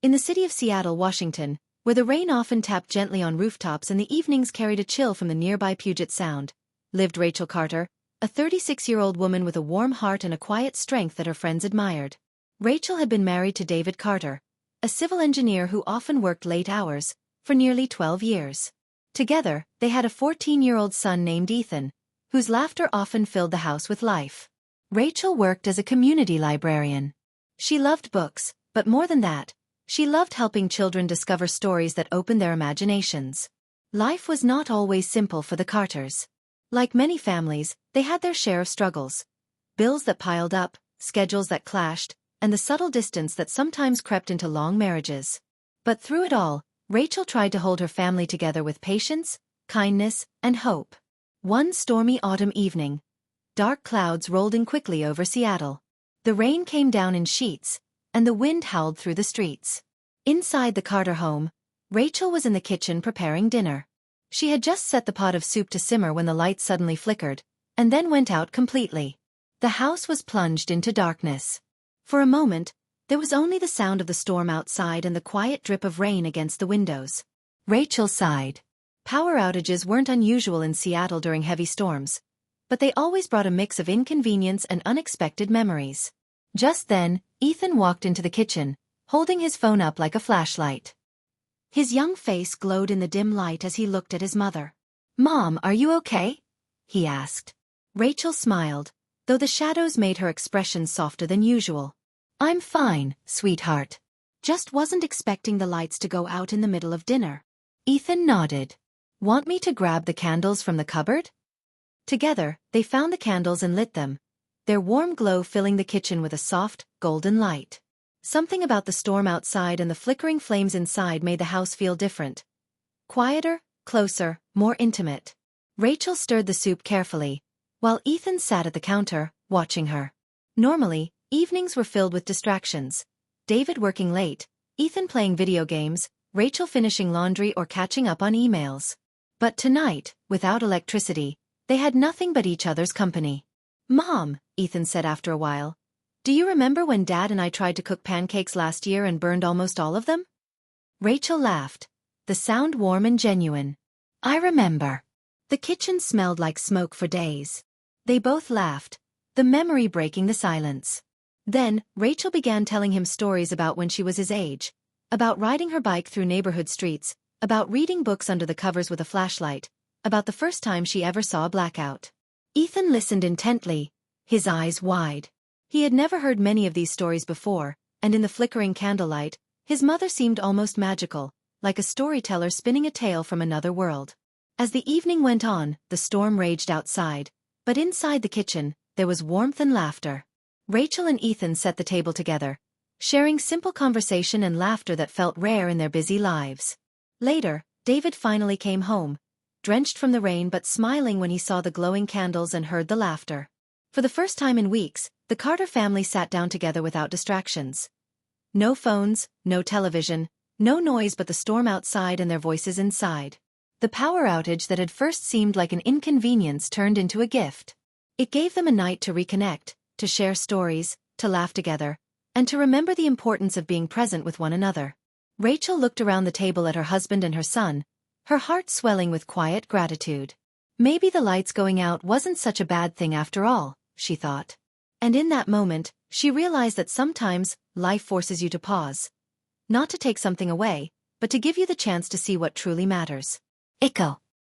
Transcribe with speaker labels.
Speaker 1: In the city of Seattle, Washington, where the rain often tapped gently on rooftops and the evenings carried a chill from the nearby Puget Sound, lived Rachel Carter, a 36-year-old woman with a warm heart and a quiet strength that her friends admired. Rachel had been married to David Carter, a civil engineer who often worked late hours, for nearly 12 years. Together, they had a 14-year-old son named Ethan, whose laughter often filled the house with life. Rachel worked as a community librarian. She loved books, but more than that, she loved helping children discover stories that opened their imaginations. Life was not always simple for the Carters. Like many families, they had their share of struggles. Bills that piled up, schedules that clashed, and the subtle distance that sometimes crept into long marriages. But through it all, Rachel tried to hold her family together with patience, kindness, and hope. One stormy autumn evening, dark clouds rolled in quickly over Seattle. The rain came down in sheets, and the wind howled through the streets. Inside the Carter home, Rachel was in the kitchen preparing dinner. She had just set the pot of soup to simmer when the light suddenly flickered, and then went out completely. The house was plunged into darkness. For a moment, there was only the sound of the storm outside and the quiet drip of rain against the windows. Rachel sighed. Power outages weren't unusual in Seattle during heavy storms, but they always brought a mix of inconvenience and unexpected memories. Just then, Ethan walked into the kitchen, holding his phone up like a flashlight. His young face glowed in the dim light as he looked at his mother. "Mom, are you okay?" he asked. Rachel smiled, though the shadows made her expression softer than usual. "I'm fine, sweetheart. Just wasn't expecting the lights to go out in the middle of dinner." Ethan nodded. "Want me to grab the candles from the cupboard?" Together, they found the candles and lit them, their warm glow filling the kitchen with a soft, golden light. Something about the storm outside and the flickering flames inside made the house feel different. Quieter, closer, more intimate. Rachel stirred the soup carefully, while Ethan sat at the counter, watching her. Normally, evenings were filled with distractions. David working late, Ethan playing video games, Rachel finishing laundry or catching up on emails. But tonight, without electricity, they had nothing but each other's company. "Mom," Ethan said after a while, "do you remember when Dad and I tried to cook pancakes last year and burned almost all of them?" Rachel laughed, the sound warm and genuine. "I remember." The kitchen smelled like smoke for days. They both laughed, the memory breaking the silence. Then, Rachel began telling him stories about when she was his age, about riding her bike through neighborhood streets, about reading books under the covers with a flashlight, about the first time she ever saw a blackout. Ethan listened intently, his eyes wide. He had never heard many of these stories before, and in the flickering candlelight, his mother seemed almost magical, like a storyteller spinning a tale from another world. As the evening went on, the storm raged outside, but inside the kitchen, there was warmth and laughter. Rachel and Ethan set the table together, sharing simple conversation and laughter that felt rare in their busy lives. Later, David finally came home, drenched from the rain but smiling when he saw the glowing candles and heard the laughter. For the first time in weeks, the Carter family sat down together without distractions. No phones, no television, no noise but the storm outside and their voices inside. The power outage that had first seemed like an inconvenience turned into a gift. It gave them a night to reconnect, to share stories, to laugh together, and to remember the importance of being present with one another. Rachel looked around the table at her husband and her son, her heart swelling with quiet gratitude. Maybe the lights going out wasn't such a bad thing after all, she thought. And in that moment, she realized that sometimes, life forces you to pause. Not to take something away, but to give you the chance to see what truly matters. Echo.